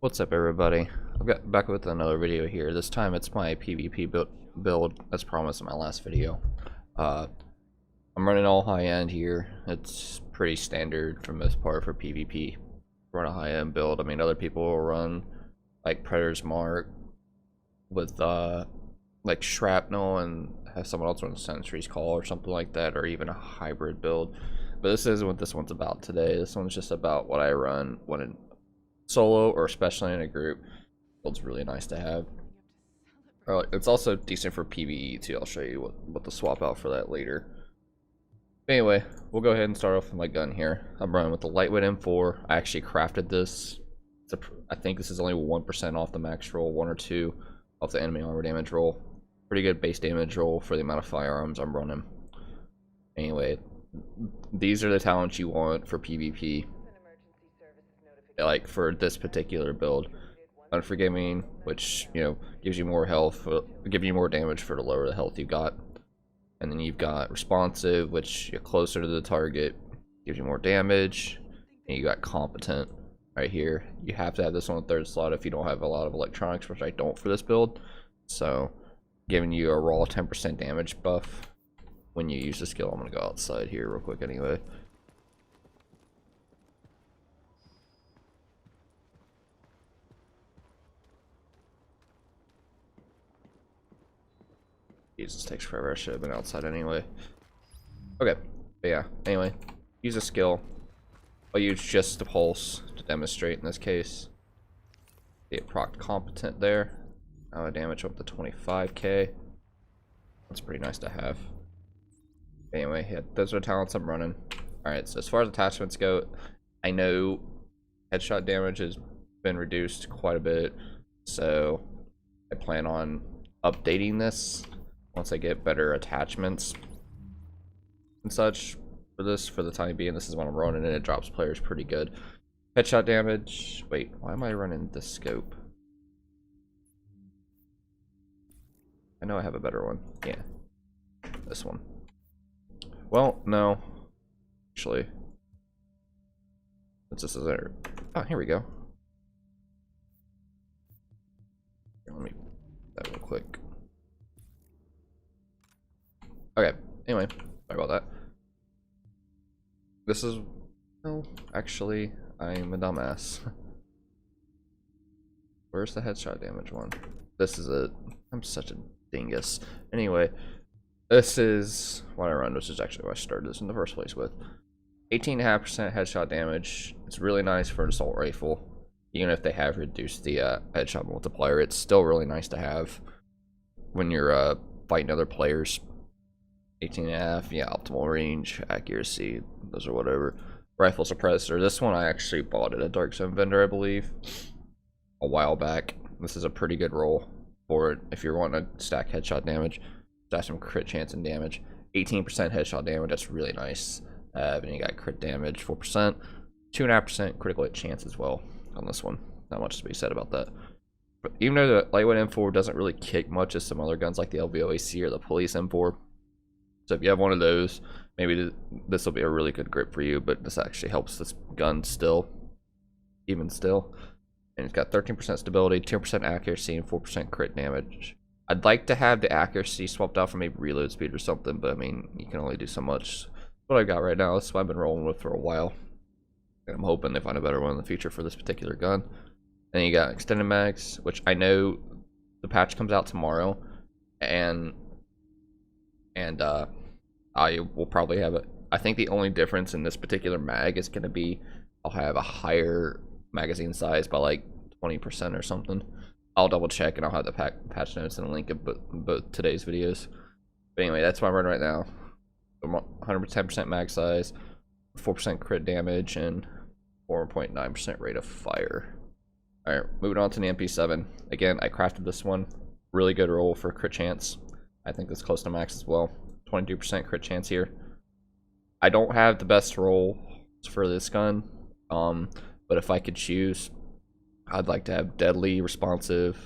What's up, everybody? I've got back with another video here. This time it's my PvP build as promised in my last video. I'm running all high end here. It's pretty standard for most part for PvP. Run a high end build. I mean, other people will run like Predator's Mark with like Shrapnel and have someone else run Sentry's Call or something like that, or even a hybrid build. But this isn't what this one's about today. This one's just about what I run when in solo or especially in a group. Build's really nice to have. It's also decent for PvE too. I'll show you what to swap out for that later. Anyway, we'll go ahead and start off with my gun here. I'm running with the lightweight M4. I actually crafted this. I think this is only 1% off the max roll, 1 or 2 off the enemy armor damage roll. Pretty good base damage roll for the amount of firearms I'm running. Anyway, these are the talents you want for PvP. Like for this particular build, Unforgiving, which gives you more health, give you more damage for the lower the health you got, and then you've got Responsive, which you're closer to the target, gives you more damage, and you got Competent right here. You have to have this on the third slot if you don't have a lot of electronics, which I don't for this build. So, giving you a raw 10% damage buff when you use the skill. I'm gonna go outside here real quick anyway. Jesus, takes forever. I should have been outside anyway. Okay, but yeah, anyway, use a skill. I'll use just the pulse to demonstrate in this case. Get proc Competent there. Now damage up to 25k. That's pretty nice to have. Anyway, yeah, those are the talents I'm running. Alright, so as far as attachments go, I know headshot damage has been reduced quite a bit, so I plan on updating this once I get better attachments and such for the time being. This is what I'm running, and it drops players pretty good. Headshot damage. Wait, why am I running this scope? I know I have a better one. Yeah, this one. Well, no, actually, since this is there. Oh, here we go. Here, let me do that real quick. Okay, anyway, sorry about that. This is, no, actually, I'm a dumbass. Where's the headshot damage one? This is it. I'm such a dingus. Anyway, this is what I run, which is actually what I started this in the first place with. 18.5% headshot damage. It's really nice for an assault rifle. Even if they have reduced the headshot multiplier, it's still really nice to have when you're fighting other players. 18.5, yeah, optimal range, accuracy, those are whatever. Rifle suppressor. This one I actually bought at a Dark Zone vendor, I believe, a while back. This is a pretty good roll for it if you're wanting to stack headshot damage. Stack some crit chance and damage. 18% headshot damage, that's really nice. And you got crit damage, 4%, 2.5% critical hit chance as well on this one. Not much to be said about that. But even though the lightweight M4 doesn't really kick much as some other guns like the LVOAC or the police M4. So if you have one of those, maybe this will be a really good grip for you, but this actually helps this gun still, even still. And it's got 13% stability, 10% accuracy, and 4% crit damage. I'd like to have the accuracy swapped out for maybe reload speed or something, but I mean, you can only do so much. That's what I got right now. That's what I've been rolling with for a while. And I'm hoping they find a better one in the future for this particular gun. And you got extended mags, which I know the patch comes out tomorrow, and I will probably have it. I think the only difference in this particular mag is going to be I'll have a higher magazine size by like 20% or something. I'll double check and I'll have the patch notes and a link in both today's videos. But anyway, that's what I'm running right now. 110% mag size, 4% crit damage, and 4.9% rate of fire. Alright, moving on to the MP7. Again, I crafted this one. Really good roll for crit chance. I think that's close to max as well. 22% crit chance here. I don't have the best roll for this gun, but if I could choose, I'd like to have deadly, responsive,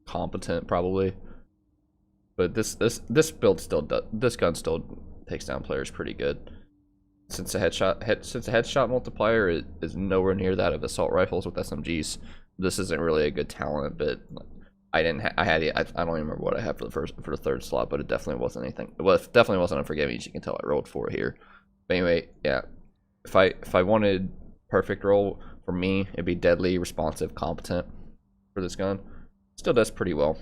competent probably. But this build still does, this gun still takes down players pretty good. Since the headshot multiplier is nowhere near that of assault rifles with SMGs. this isn't really a good talent, but I didn't. I had it. I don't even remember what I had for the third slot, but it definitely wasn't anything. Well, it definitely wasn't Unforgiving, as you can tell. I rolled for it here. But anyway, yeah. If I wanted perfect roll for me, it'd be deadly, responsive, competent for this gun. Still does pretty well.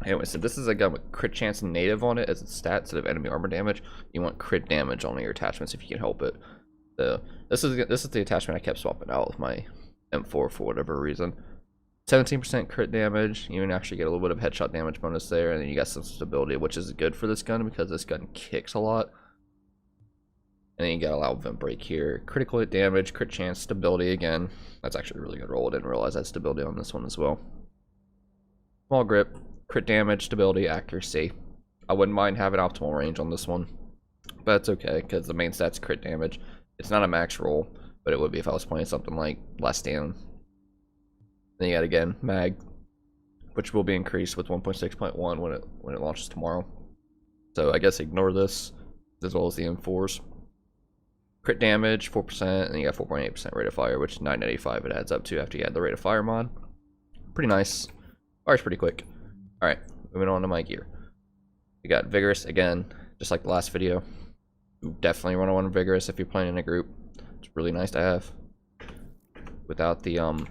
Anyway, so this is a gun with crit chance native on it as its stat instead of enemy armor damage. You want crit damage on your attachments if you can help it. So this is the attachment I kept swapping out with my M4 for whatever reason. 17% crit damage. You can actually get a little bit of headshot damage bonus there, and then you got some stability, which is good for this gun because this gun kicks a lot. And then you got a loud vent break here. Critical hit damage, crit chance, stability again. That's actually a really good roll. I didn't realize I had stability on this one as well. Small grip, crit damage, stability, accuracy. I wouldn't mind having optimal range on this one, but it's okay because the main stat's crit damage. It's not a max roll, but it would be if I was playing something like Last Stand. Then you got again mag, which will be increased with 1.6.1 when it launches tomorrow. So I guess ignore this as well as the M4s. Crit damage 4%, and you got 4.8% rate of fire, which 985 it adds up to after you add the rate of fire mod. Pretty nice. Fire's pretty quick. All right, moving on to my gear. We got Vigorous again, just like the last video. You definitely run on Vigorous if you're playing in a group. It's really nice to have. Without the got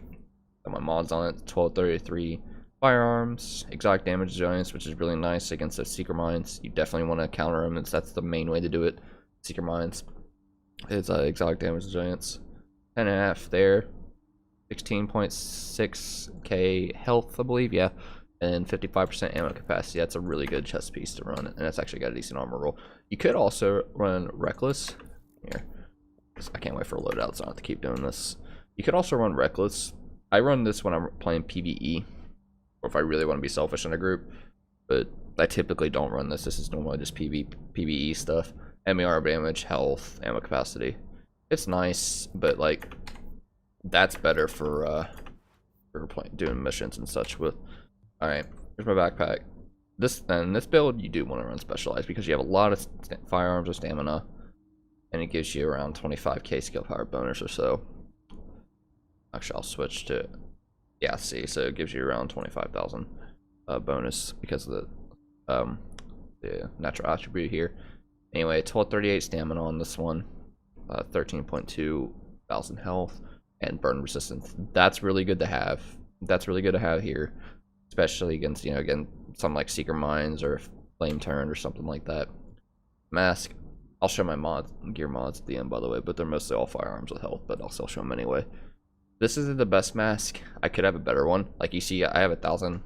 my mods on it. 1233 firearms, exotic damage giants, which is really nice against those seeker mines. You definitely want to counter them. That's the main way to do it. Seeker mines. It's exotic damage giants. 10.5 there. 16.6k health, I believe. Yeah. And 55% ammo capacity. That's a really good chest piece to run, and that's actually got a decent armor roll. You could also run Reckless. Here, I can't wait for a loadout, so I don't have to keep doing this. You could also run Reckless. I run this when I'm playing PvE, or if I really want to be selfish in a group, but I typically don't run this. This is normally just PvE stuff. MER damage, health, ammo capacity. It's nice, but like that's better for doing missions and such with. All right, here's my backpack. This build you do want to run specialized because you have a lot of firearms or stamina, and it gives you around 25k skill power bonus or so. Actually, I'll switch to yeah. See, so it gives you around 25,000 bonus because of the natural attribute here. Anyway, 1238 stamina on this one, 13.2 thousand health, and burn resistance. That's really good to have. That's really good to have here, especially against, you know, again, something like Seeker Mines or Flame Turn or something like that. Mask, I'll show my gear mods at the end, by the way, but they're mostly all firearms with health, but I'll still show them anyway. This isn't the best mask. I could have a better one. Like you see, I have 1,000.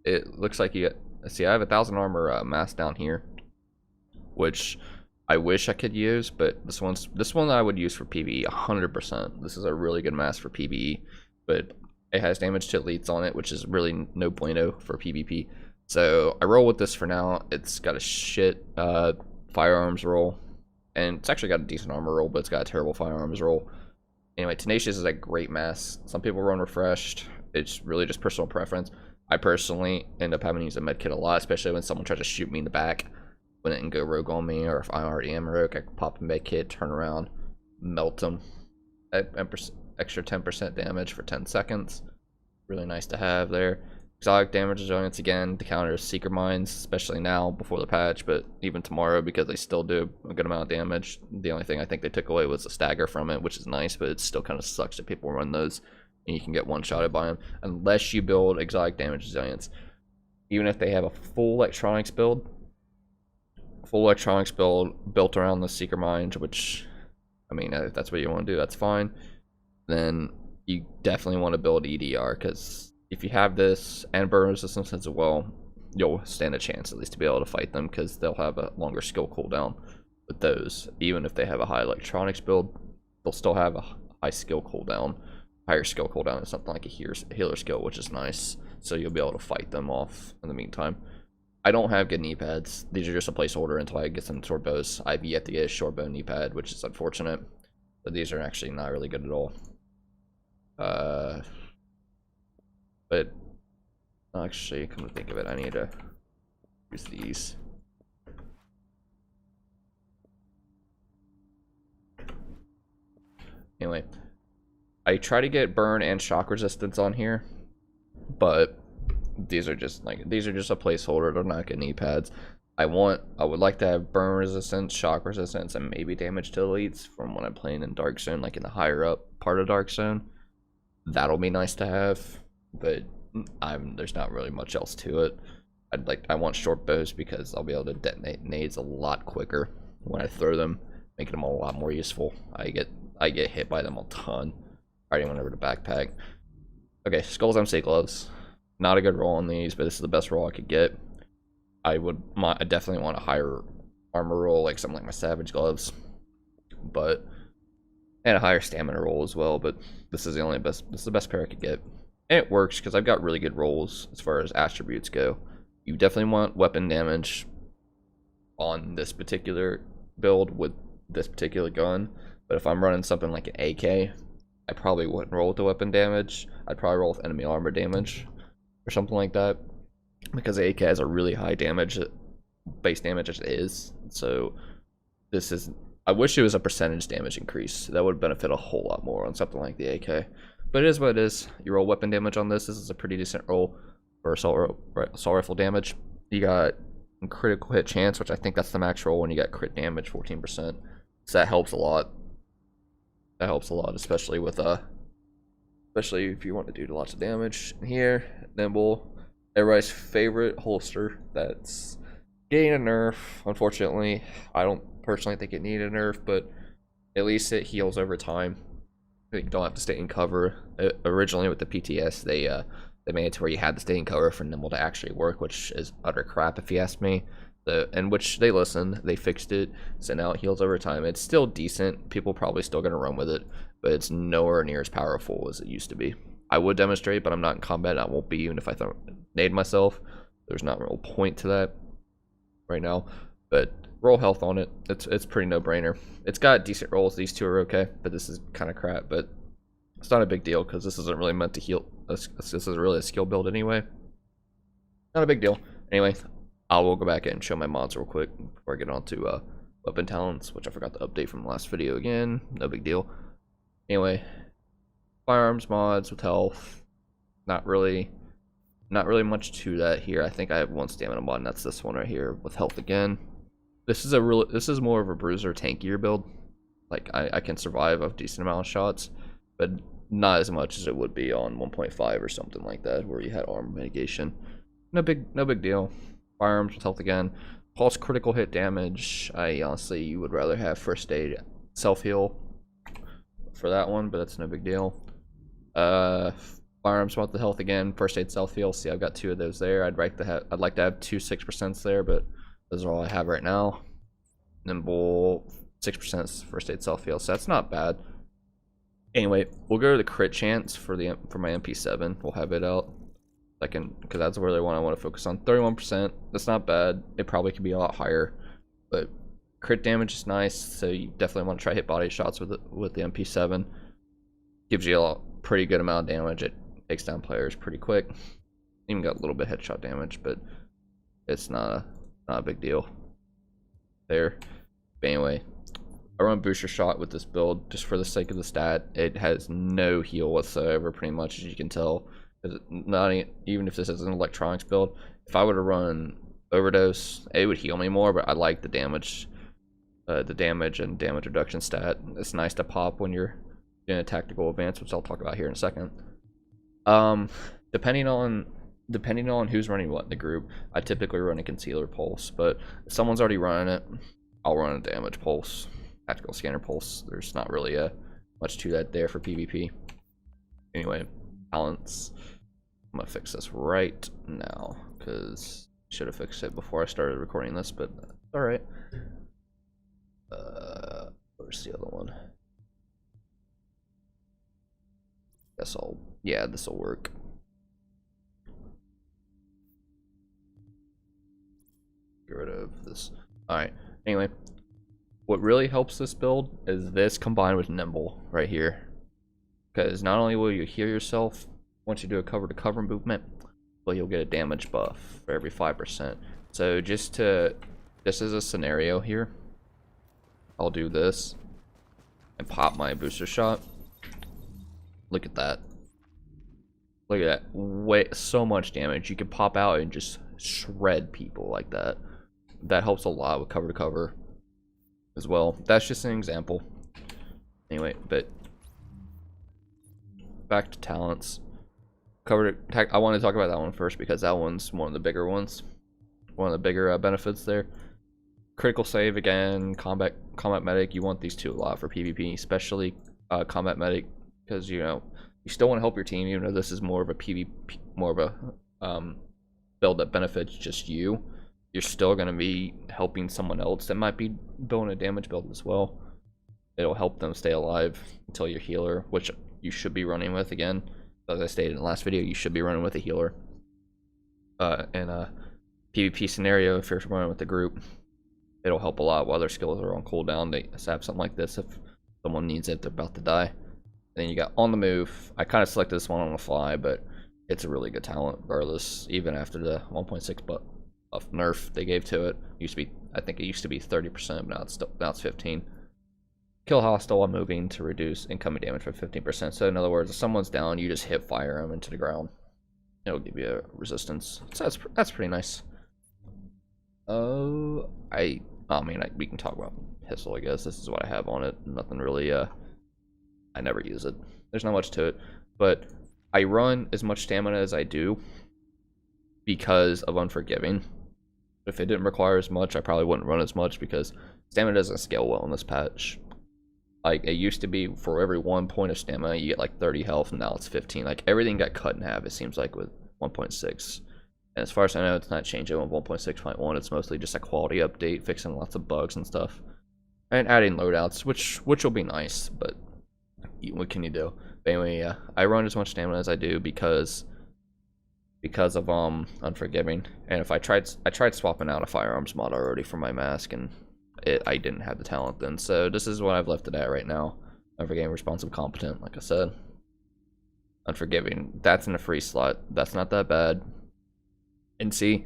It looks like you see I have 1,000 armor mask down here, which I wish I could use, but this one I would use for PvE 100%. This is a really good mask for PvE, but it has damage to elites on it, which is really no bueno for PvP. So I roll with this for now. It's got a shit firearms roll, and it's actually got a decent armor roll, but it's got a terrible firearms roll. Anyway, Tenacious is a great mask. Some people run Refreshed. It's really just personal preference. I personally end up having to use a medkit a lot, especially when someone tries to shoot me in the back when it can go rogue on me, or if I already am rogue, I can pop a medkit, turn around, melt them. Extra 10% damage for 10 seconds. Really nice to have there. Exotic damage giants again to counter Seeker Mines, especially now before the patch, but even tomorrow because they still do a good amount of damage. The only thing I think they took away was the stagger from it, which is nice, but it still kind of sucks that people run those and you can get one-shotted by them unless you build exotic damage giants. Even if they have a full electronics build built around the Seeker Mines, which, I mean, if that's what you want to do, that's fine. Then you definitely want to build EDR, because if you have this and burn resistance as well, you'll stand a chance at least to be able to fight them, because they'll have a longer skill cooldown with those. Even if they have a high electronics build, they'll still have a high skill cooldown. Higher skill cooldown than something like a healer skill, which is nice. So you'll be able to fight them off in the meantime. I don't have good knee pads. These are just a placeholder until I get some short bows. I've yet to get a short bow knee pad, which is unfortunate. But these are actually not really good at all. But actually, come to think of it, I need to use these. Anyway, I try to get burn and shock resistance on here, but these are just a placeholder. They're not getting E-pads. I would like to have burn resistance, shock resistance, and maybe damage to elites from when I'm playing in Dark Zone, like in the higher up part of Dark Zone. That'll be nice to have, but there's not really much else to it. I want short bows because I'll be able to detonate nades a lot quicker when I throw them, making them a lot more useful. I get hit by them a ton. I already went over to backpack. Okay, Skulls MC gloves. Not a good roll on these, but this is the best roll I could get. I definitely want a higher armor roll, like something like my Savage gloves, but and a higher stamina roll as well. But this is this is the best pair I could get, and it works because I've got really good rolls as far as attributes go. You definitely want weapon damage on this particular build with this particular gun, but if I'm running something like an AK, I probably wouldn't roll with the weapon damage. I'd probably roll with enemy armor damage or something like that, because the AK has a really high damage, base damage as it is. So this is, I wish it was a percentage damage increase. That would benefit a whole lot more on something like the AK. But it is what it is. You roll weapon damage on this. This is a pretty decent roll for assault rifle damage. You got critical hit chance, which I think that's the max roll when you got crit damage, 14%. So that helps a lot. That helps a lot, especially if you want to do lots of damage. And here, nimble, everybody's favorite holster that's getting a nerf. Unfortunately, I don't personally think it needed a nerf, but at least it heals over time. You don't have to stay in cover. Originally with the PTS, they made it to where you had to stay in cover for nimble to actually work, which is utter crap if you ask me. And which they listened, they fixed it, so now it heals over time. It's still decent. People probably still gonna run with it, but it's nowhere near as powerful as it used to be. I would demonstrate, but I'm not in combat. I won't be, even if I nade myself. There's not a real point to that right now. But roll health on it. It's pretty no-brainer. It's got decent rolls. These two are okay, but this is kind of crap. But it's not a big deal because this isn't really meant to heal. This is really a skill build anyway. Not a big deal. Anyway, I will go back and show my mods real quick before I get on to weapon talents, which I forgot to update from the last video again. No big deal. Anyway, firearms mods with health. Not really much to that here. I think I have one stamina mod, and that's this one right here with health again. This is more of a bruiser tankier build. Like I can survive a decent amount of shots, but not as much as it would be on 1.5 or something like that, where you had armor mitigation. No big deal. Firearms with health again. Pulse critical hit damage. I honestly, you would rather have first aid self-heal for that one, but that's no big deal. Firearms with the health again. First aid self-heal. See, I've got two of those there. I'd like to have two 6% there, but those are all I have right now. Nimble 6% first aid self-heal, so that's not bad. Anyway, we'll go to the crit chance for my MP7. We'll have it out. Because that's really what I want to focus on. 31%. That's not bad. It probably could be a lot higher, but crit damage is nice. So you definitely want to try hit body shots with the MP7. Gives you a pretty good amount of damage. It takes down players pretty quick. Even got a little bit headshot damage, but it's not a big deal there. But anyway, I run booster shot with this build just for the sake of the stat. It has no heal whatsoever, pretty much, as you can tell. Not even if this is an electronics build. If I were to run overdose, it would heal me more, but I like the damage and damage reduction stat. It's nice to pop when you're in a tactical advance, which I'll talk about here in a second. Depending on who's running what in the group, I typically run a concealer pulse, but if someone's already running it, I'll run a damage pulse, tactical scanner pulse. There's not really much to that there for PvP. Anyway, balance. I'm gonna fix this right now because I should have fixed it before I started recording this, but all right. Where's the other one? Yeah, this will work. Get rid of this. All right. Anyway, what really helps this build is this combined with nimble right here, because not only will you heal yourself once you do a cover to cover movement, but you'll get a damage buff for every 5%. So just as a scenario here, I'll do this, and pop my booster shot. Look at that. Look at that. Wait, so much damage. You can pop out and just shred people like that. That helps a lot with cover to cover as well. That's just an example. Anyway, but back to talents. I want to talk about that one first because that one's one of the bigger ones. One of the bigger benefits there. Critical save again, combat medic. You want these two a lot for PvP, especially combat medic, because you know you still want to help your team. Even though this is more of a PvP, more of a build that benefits just you, you're still going to be helping someone else that might be building a damage build as well. It'll help them stay alive until your healer, which you should be running with again. As I stated in the last video, you should be running with a healer. In a PvP scenario, if you're running with a group, it'll help a lot while their skills are on cooldown. They have something like this if someone needs it, they're about to die. Then you got on the move. I kind of selected this one on the fly, but it's a really good talent regardless, even after the 1.6 buff nerf they gave to it. Used to be, I think it used to be 30%, but now it's 15. Kill hostile while moving to reduce incoming damage by 15%. So in other words, if someone's down, you just hip fire them into the ground. It'll give you a resistance. So that's pretty nice. We can talk about pistol, I guess. This is what I have on it. Nothing really, I never use it. There's not much to it. But I run as much stamina as I do because of Unforgiving. If it didn't require as much, I probably wouldn't run as much because stamina doesn't scale well in this patch. Like, it used to be for every 1 point of stamina, you get like 30 health, and now it's 15. Like, everything got cut in half, it seems like, with 1.6. And as far as I know, it's not changing with 1.6.1. It's mostly just a quality update, fixing lots of bugs and stuff. And adding loadouts, which will be nice, but what can you do? But anyway, yeah, I run as much stamina as I do because of Unforgiving. And if I tried swapping out a firearms mod already for my mask, and I didn't have the talent then. So this is what I've left it at right now. Unforgiving, responsive, competent, like I said. Unforgiving, that's in a free slot. That's not that bad. And see,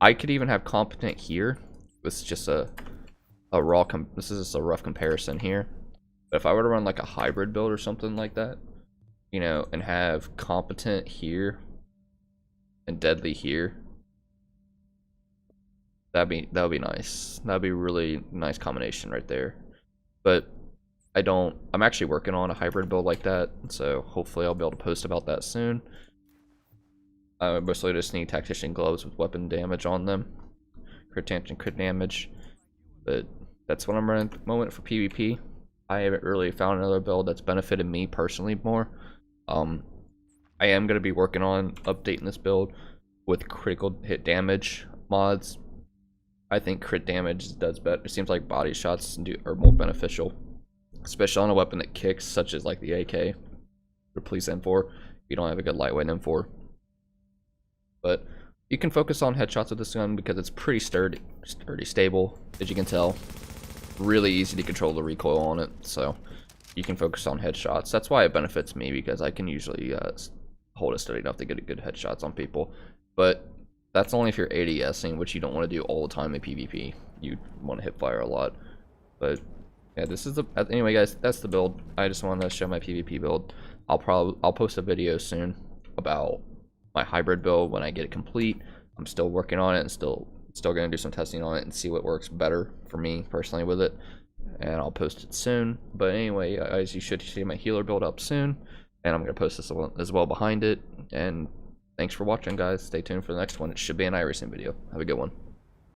I could even have competent here. This is just a raw. This is just a rough comparison here. But if I were to run like a hybrid build or something like that, you know, and have competent here and deadly here, that would be nice. That'd be a really nice combination right there. But I'm actually working on a hybrid build like that, so hopefully I'll be able to post about that soon. I mostly just need tactician gloves with weapon damage on them, crit and crit damage. But that's what I'm running at the moment for PvP. I haven't really found another build that's benefited me personally more. I am going to be working on updating this build with critical hit damage mods. I think crit damage does better. It seems like body shots are more beneficial, especially on a weapon that kicks, such as like the AK or police M4. If you don't have a good lightweight M4, but you can focus on headshots with this gun because it's pretty sturdy, stable, as you can tell. Really easy to control the recoil on it, so you can focus on headshots. That's why it benefits me, because I can usually hold it steady enough to get good headshots on people. But that's only if you're ADSing, which you don't want to do all the time in PvP. You want to hip fire a lot. But yeah, this is anyway, guys. That's the build. I just wanted to show my PvP build. I'll post a video soon about my hybrid build when I get it complete. I'm still working on it and still gonna do some testing on it and see what works better for me personally with it. And I'll post it soon. But anyway, guys, you should see my healer build up soon, and I'm gonna post this as well behind it. And thanks for watching, guys. Stay tuned for the next one. It should be an iRacing video. Have a good one.